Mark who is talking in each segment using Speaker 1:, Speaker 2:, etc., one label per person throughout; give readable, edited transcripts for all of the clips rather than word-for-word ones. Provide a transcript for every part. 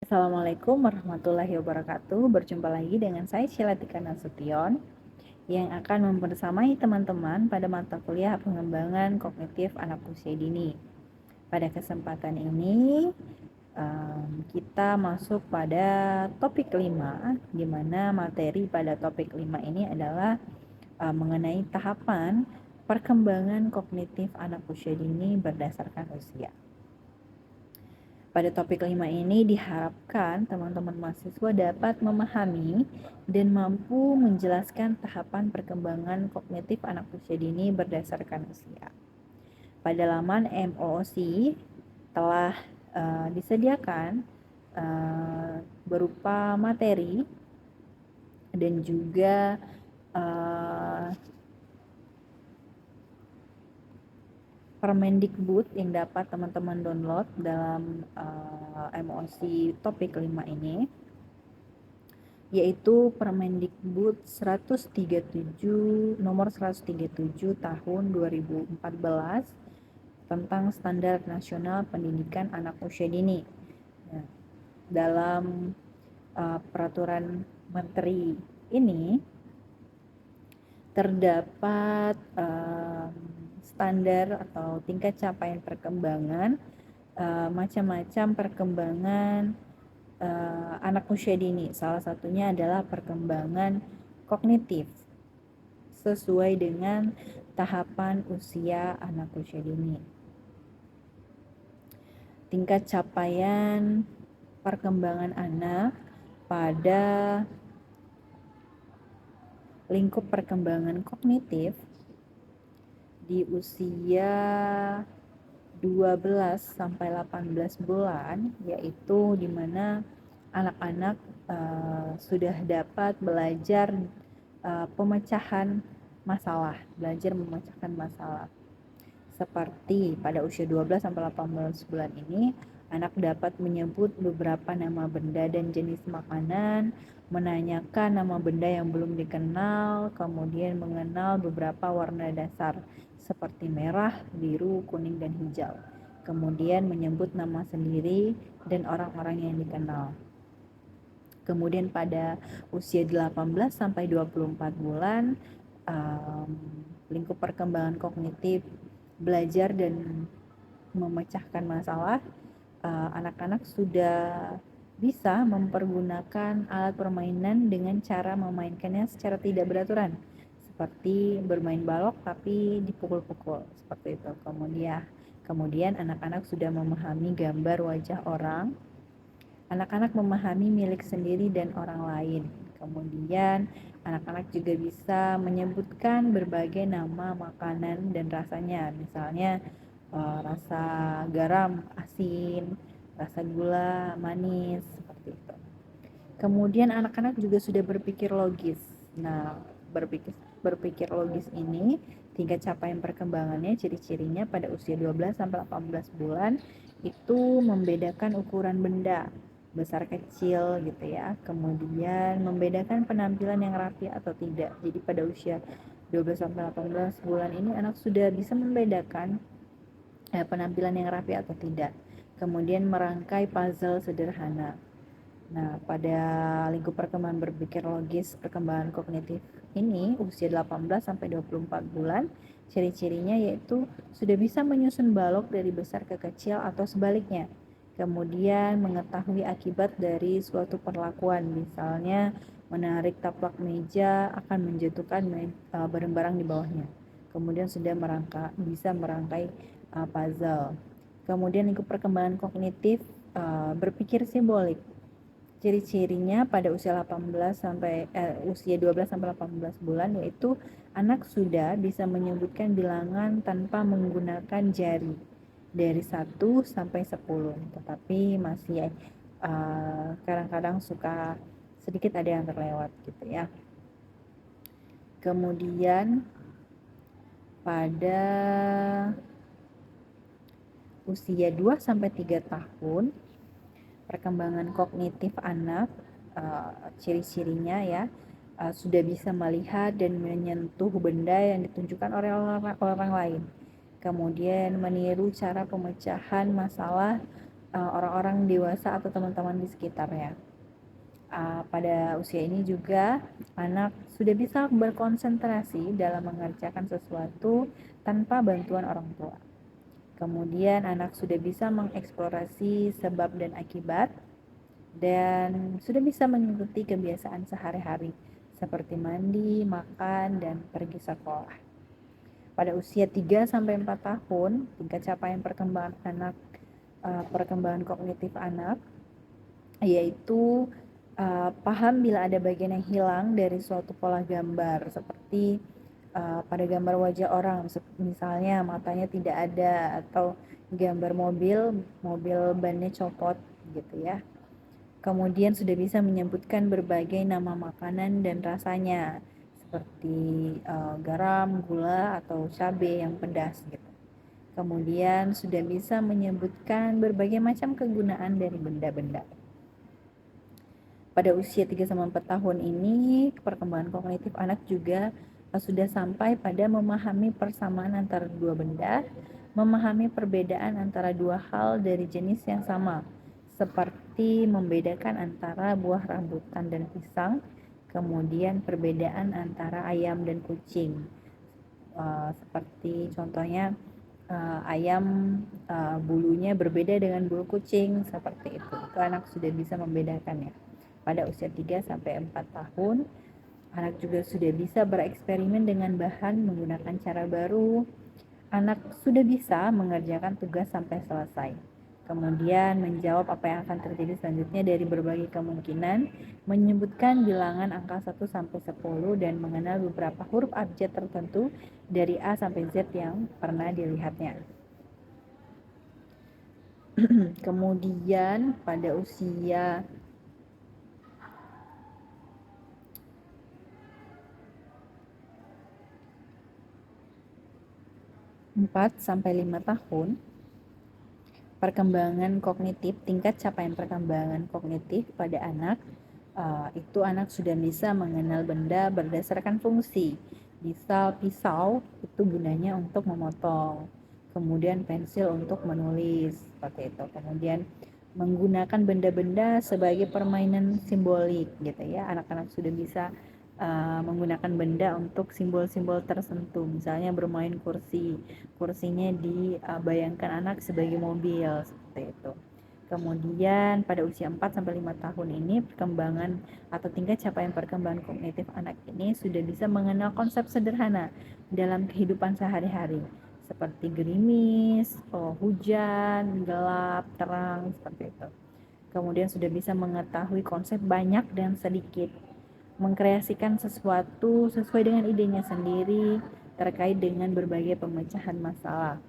Speaker 1: Assalamualaikum warahmatullahi wabarakatuh. Berjumpa lagi dengan saya Sheila Tika Nasution yang akan membersamai teman-teman pada mata kuliah pengembangan kognitif anak usia dini. Pada kesempatan ini kita masuk pada topik 5, di mana materi pada topik 5 ini adalah mengenai tahapan perkembangan kognitif anak usia dini berdasarkan usia. Pada topik 5 ini diharapkan teman-teman mahasiswa dapat memahami dan mampu menjelaskan tahapan perkembangan kognitif anak usia dini berdasarkan usia. Pada laman MOOC telah disediakan berupa materi dan juga Permendikbud yang dapat teman-teman download dalam MOOC topik 5 ini, yaitu Permendikbud 137 nomor 137 tahun 2014 tentang Standar Nasional Pendidikan Anak Usia Dini. Nah, dalam peraturan menteri ini terdapat standar atau tingkat capaian perkembangan, macam-macam perkembangan anak usia dini. Salah satunya adalah perkembangan kognitif sesuai dengan tahapan usia anak usia dini. Tingkat capaian perkembangan anak pada lingkup perkembangan kognitif di usia 12 sampai 18 bulan, yaitu di mana anak-anak sudah dapat belajar belajar memecahkan masalah. Seperti pada usia 12 sampai 18 bulan ini, anak dapat menyebut beberapa nama benda dan jenis makanan, menanyakan nama benda yang belum dikenal, kemudian mengenal beberapa warna dasar seperti merah, biru, kuning, dan hijau. Kemudian menyebut nama sendiri dan orang-orang yang dikenal. Kemudian pada usia 18 sampai 24 bulan, lingkup perkembangan kognitif belajar dan memecahkan masalah, anak-anak sudah bisa mempergunakan alat permainan dengan cara memainkannya secara tidak beraturan, seperti bermain balok tapi dipukul-pukul, seperti itu. Kemudian anak-anak sudah memahami gambar wajah orang, anak-anak memahami milik sendiri dan orang lain. Kemudian anak-anak juga bisa menyebutkan berbagai nama makanan dan rasanya, misalnya rasa garam, asin, rasa gula, manis, seperti itu. Kemudian anak-anak juga sudah berpikir logis. Nah, berpikir logis ini tingkat capaian perkembangannya, ciri-cirinya pada usia 12 sampai 18 bulan itu membedakan ukuran benda besar kecil gitu ya. Kemudian membedakan penampilan yang rapi atau tidak. Jadi pada usia 12 sampai 18 bulan ini anak sudah bisa membedakan penampilan yang rapi atau tidak. Kemudian merangkai puzzle sederhana. Nah, pada lingkup perkembangan berpikir logis perkembangan kognitif ini usia 18 sampai 24 bulan, ciri-cirinya yaitu sudah bisa menyusun balok dari besar ke kecil atau sebaliknya. Kemudian mengetahui akibat dari suatu perlakuan, misalnya menarik taplak meja akan menjatuhkan barang-barang di bawahnya. Kemudian sudah bisa merangkai puzzle. Kemudian lingkup perkembangan kognitif berpikir simbolik. Ciri-cirinya pada usia 12 sampai 18 bulan yaitu anak sudah bisa menyebutkan bilangan tanpa menggunakan jari dari 1 sampai 10, tetapi masih kadang-kadang suka sedikit ada yang terlewat gitu ya. Kemudian pada usia 2 sampai 3 tahun perkembangan kognitif anak, ciri-cirinya ya, sudah bisa melihat dan menyentuh benda yang ditunjukkan oleh orang lain. Kemudian meniru cara pemecahan masalah orang-orang dewasa atau teman-teman di sekitarnya. Pada usia ini juga anak sudah bisa berkonsentrasi dalam mengerjakan sesuatu tanpa bantuan orang tua. Kemudian anak sudah bisa mengeksplorasi sebab dan akibat dan sudah bisa mengikuti kebiasaan sehari-hari seperti mandi, makan, dan pergi sekolah. Pada usia 3 sampai 4 tahun, tingkat capaian perkembangan kognitif anak yaitu paham bila ada bagian yang hilang dari suatu pola gambar seperti pada gambar wajah orang, misalnya matanya tidak ada, atau gambar mobil bannya copot gitu ya. Kemudian sudah bisa menyebutkan berbagai nama makanan dan rasanya seperti garam, gula, atau cabai yang pedas gitu. Kemudian sudah bisa menyebutkan berbagai macam kegunaan dari benda-benda. Pada usia 3-4 tahun ini, perkembangan kognitif anak juga sudah sampai pada memahami persamaan antara dua benda, memahami perbedaan antara dua hal dari jenis yang sama, seperti membedakan antara buah rambutan dan pisang, kemudian perbedaan antara ayam dan kucing. Seperti contohnya ayam bulunya berbeda dengan bulu kucing, seperti itu. Itu anak sudah bisa membedakannya. Pada usia 3-4 tahun, anak juga sudah bisa bereksperimen dengan bahan menggunakan cara baru. Anak sudah bisa mengerjakan tugas sampai selesai. Kemudian menjawab apa yang akan terjadi selanjutnya dari berbagai kemungkinan, menyebutkan bilangan angka 1 sampai 10 dan mengenal beberapa huruf abjad tertentu dari A sampai Z yang pernah dilihatnya. Kemudian pada usia 4-5 tahun, perkembangan kognitif, tingkat capaian perkembangan kognitif pada anak itu anak sudah bisa mengenal benda berdasarkan fungsi. Misal pisau itu gunanya untuk memotong, kemudian pensil untuk menulis, seperti itu. Kemudian menggunakan benda-benda sebagai permainan simbolik gitu ya. Anak-anak sudah bisa menggunakan benda untuk simbol-simbol tertentu, misalnya bermain kursinya dibayangkan anak sebagai mobil, seperti itu. Kemudian pada usia 4-5 tahun ini, perkembangan atau tingkat capaian perkembangan kognitif anak ini sudah bisa mengenal konsep sederhana dalam kehidupan sehari-hari seperti gerimis, hujan, gelap, terang, seperti itu. Kemudian sudah bisa mengetahui konsep banyak dan sedikit, mengkreasikan sesuatu sesuai dengan idenya sendiri terkait dengan berbagai pemecahan masalah.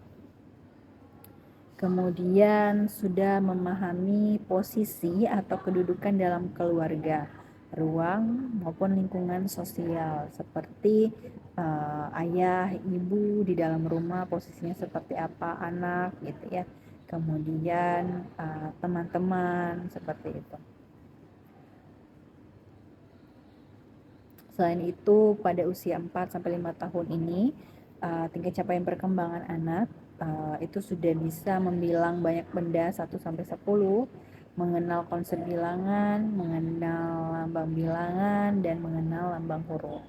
Speaker 1: Kemudian sudah memahami posisi atau kedudukan dalam keluarga, ruang maupun lingkungan sosial, seperti ayah, ibu di dalam rumah posisinya seperti apa, anak gitu ya. Kemudian teman-teman, seperti itu. Selain itu, pada usia 4-5 tahun ini, tingkat capaian perkembangan anak itu sudah bisa membilang banyak benda 1-10, mengenal konsep bilangan, mengenal lambang bilangan, dan mengenal lambang huruf.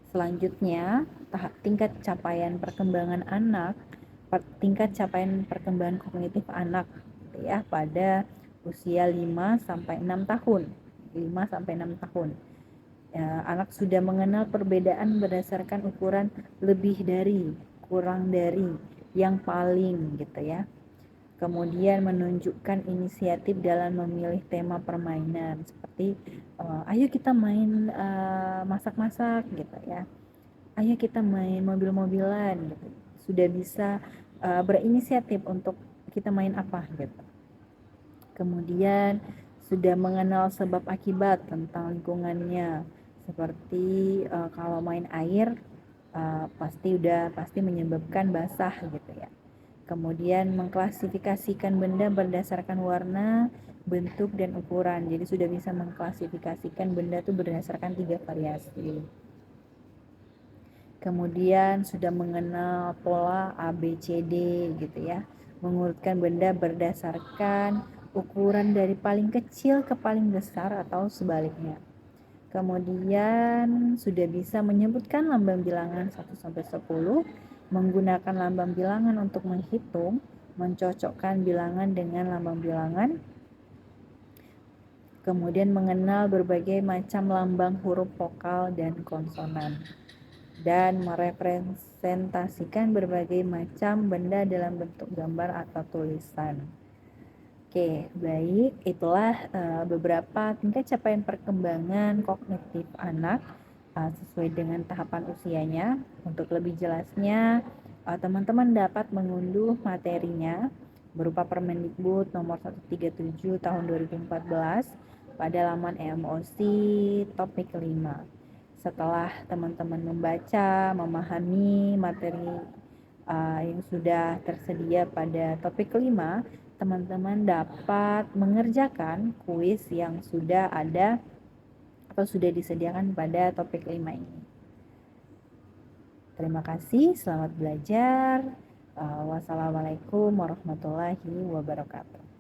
Speaker 1: Selanjutnya, tingkat capaian perkembangan anak, tingkat capaian perkembangan kognitif anak ya pada usia 5-6 tahun. 5-6 tahun. Anak sudah mengenal perbedaan berdasarkan ukuran lebih dari, kurang dari, yang paling gitu ya. Kemudian menunjukkan inisiatif dalam memilih tema permainan seperti ayo kita main masak-masak gitu ya. Ayo kita main mobil-mobilan gitu. Sudah bisa berinisiatif untuk kita main apa gitu. Kemudian sudah mengenal sebab akibat tentang lingkungannya, seperti kalau main air pasti menyebabkan basah gitu ya. Kemudian mengklasifikasikan benda berdasarkan warna, bentuk, dan ukuran. Jadi sudah bisa mengklasifikasikan benda itu berdasarkan 3 variasi. Kemudian sudah mengenal pola A, B, C, D gitu ya. mengurutkan benda berdasarkan ukuran dari paling kecil ke paling besar atau sebaliknya. Kemudian sudah bisa menyebutkan lambang bilangan 1 sampai 10, menggunakan lambang bilangan untuk menghitung, mencocokkan bilangan dengan lambang bilangan, kemudian mengenal berbagai macam lambang huruf vokal dan konsonan, dan merepresentasikan berbagai macam benda dalam bentuk gambar atau tulisan. Oke, baik. Itulah beberapa tingkat capaian perkembangan kognitif anak sesuai dengan tahapan usianya. Untuk lebih jelasnya, teman-teman dapat mengunduh materinya berupa Permendikbud nomor 137 tahun 2014 pada laman EMOC topik 5. Setelah teman-teman membaca, memahami materi yang sudah tersedia pada topik 5, teman-teman dapat mengerjakan kuis yang sudah ada atau sudah disediakan pada topik 5 ini. Terima kasih, selamat belajar. Wassalamualaikum warahmatullahi wabarakatuh.